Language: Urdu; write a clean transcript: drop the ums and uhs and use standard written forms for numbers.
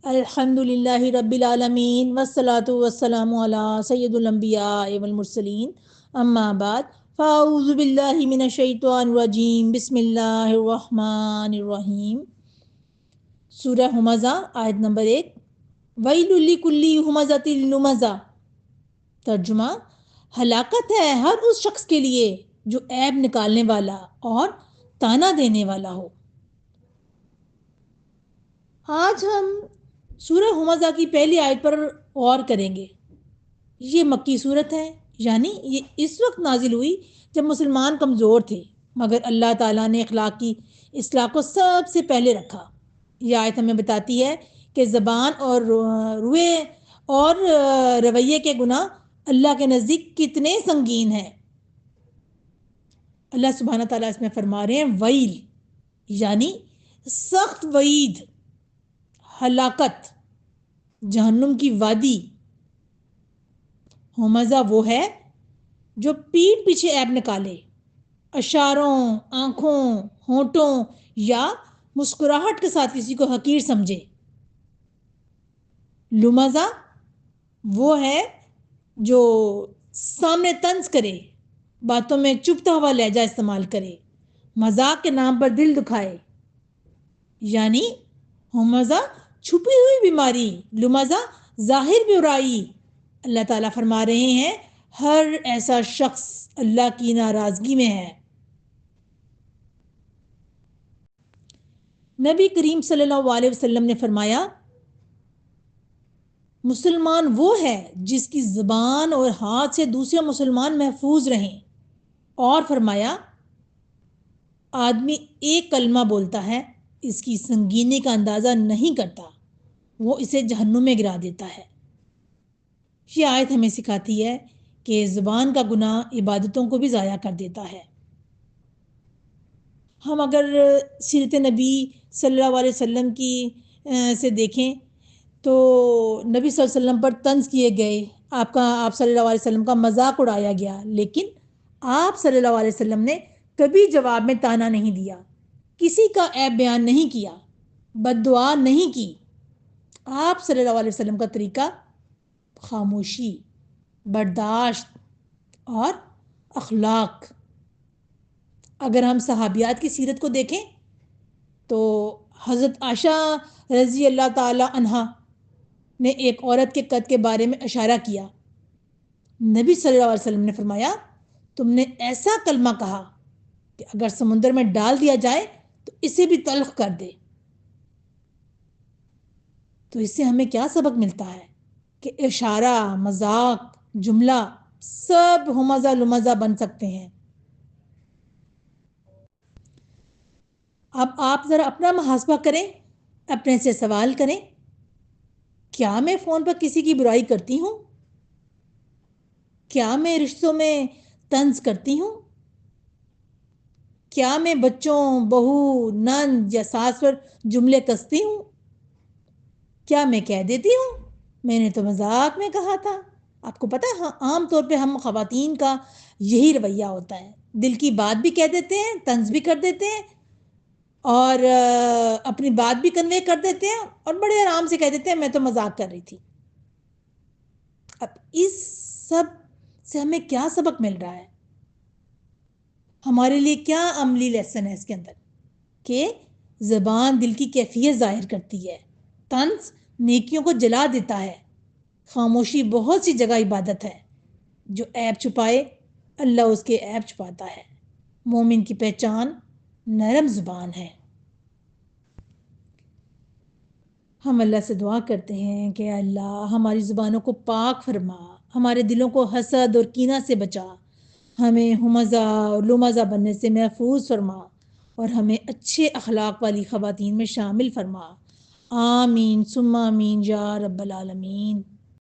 الحمدللہ رب العالمین والصلاة والسلام علی سید الانبیاء والمرسلین اما بعد فاعوذ باللہ من الشیطان الرجیم بسم اللہ الرحمن الرحیم سورہ ہمزہ آیت نمبر 1 ویل لکل ہمزۃ لمزہ ترجمہ ہلاکت ہے ہر اس شخص کے لیے جو عیب نکالنے والا اور تانا دینے والا ہو۔ آج ہم سورہ ہمزہ کی پہلی آیت پر غور کریں گے۔ یہ مکی صورت ہے، یعنی یہ اس وقت نازل ہوئی جب مسلمان کمزور تھے، مگر اللہ تعالیٰ نے اخلاق کی اصلاح کو سب سے پہلے رکھا۔ یہ آیت ہمیں بتاتی ہے کہ زبان اور رویے کے گناہ اللہ کے نزدیک کتنے سنگین ہیں۔ اللہ سبحانہ تعالیٰ اس میں فرما رہے ہیں ویل، یعنی سخت وعید، ہلاکت، جہنم کی وادی۔ ہمزہ وہ ہے جو پیٹھ پیچھے عیب نکالے، اشاروں، آنکھوں، ہونٹوں یا مسکراہٹ کے ساتھ کسی کو حقیر سمجھے۔ لمزہ وہ ہے جو سامنے طنز کرے، باتوں میں چبھتا ہوا لہجہ استعمال کرے، مذاق کے نام پر دل دکھائے۔ یعنی ہمزہ چھپی ہوئی بیماری، لمزہ ظاہر برائی۔ اللہ تعالیٰ فرما رہے ہیں ہر ایسا شخص اللہ کی ناراضگی میں ہے۔ نبی کریم صلی اللہ علیہ وسلم نے فرمایا مسلمان وہ ہے جس کی زبان اور ہاتھ سے دوسرے مسلمان محفوظ رہیں، اور فرمایا آدمی ایک کلمہ بولتا ہے، اس کی سنگینی کا اندازہ نہیں کرتا، وہ اسے جہنم میں گرا دیتا ہے۔ یہ آیت ہمیں سکھاتی ہے کہ زبان کا گناہ عبادتوں کو بھی ضائع کر دیتا ہے۔ ہم اگر سیرت نبی صلی اللہ علیہ وسلم کی سے دیکھیں تو نبی صلی اللہ علیہ وسلم پر طنز کیے گئے، آپ صلی اللہ علیہ وسلم کا مذاق اڑایا گیا، لیکن آپ صلی اللہ علیہ وسلم نے کبھی جواب میں تانا نہیں دیا، کسی کا عیب بیان نہیں کیا، بد دعا نہیں کی۔ آپ صلی اللہ علیہ وسلم کا طریقہ خاموشی، برداشت اور اخلاق۔ اگر ہم صحابیات کی سیرت کو دیکھیں تو حضرت عائشہ رضی اللہ تعالی عنہا نے ایک عورت کے قد کے بارے میں اشارہ کیا۔ نبی صلی اللہ علیہ وسلم نے فرمایا تم نے ایسا کلمہ کہا کہ اگر سمندر میں ڈال دیا جائے تو اسے بھی تلخ کر دے۔ تو اس سے ہمیں کیا سبق ملتا ہے کہ اشارہ، مذاق، جملہ سب ہمزہ لمزہ بن سکتے ہیں۔ اب آپ ذرا اپنا محاسبہ کریں، اپنے سے سوال کریں، کیا میں فون پر کسی کی برائی کرتی ہوں؟ کیا میں رشتوں میں طنز کرتی ہوں؟ کیا میں بچوں، بہو، نند یا ساس پر جملے کستی ہوں؟ کیا میں کہہ دیتی ہوں میں نے تو مذاق میں کہا تھا؟ آپ کو پتہ ہے عام طور پہ ہم خواتین کا یہی رویہ ہوتا ہے، دل کی بات بھی کہہ دیتے ہیں، طنز بھی کر دیتے ہیں اور اپنی بات بھی کنوے کر دیتے ہیں اور بڑے آرام سے کہہ دیتے ہیں میں تو مذاق کر رہی تھی۔ اب اس سب سے ہمیں کیا سبق مل رہا ہے؟ ہمارے لیے کیا عملی لیسن ہے اس کے اندر؟ کہ زبان دل کی کیفیت ظاہر کرتی ہے، طنز نیکیوں کو جلا دیتا ہے، خاموشی بہت سی جگہ عبادت ہے۔ جو عیب چھپائے اللہ اس کے عیب چھپاتا ہے۔ مومن کی پہچان نرم زبان ہے۔ ہم اللہ سے دعا کرتے ہیں کہ اللہ ہماری زبانوں کو پاک فرما، ہمارے دلوں کو حسد اور کینہ سے بچا، ہمیں ہمزہ اور لمزہ بننے سے محفوظ فرما اور ہمیں اچھے اخلاق والی خواتین میں شامل فرما۔ آمین ثم آمین یا رب العالمین۔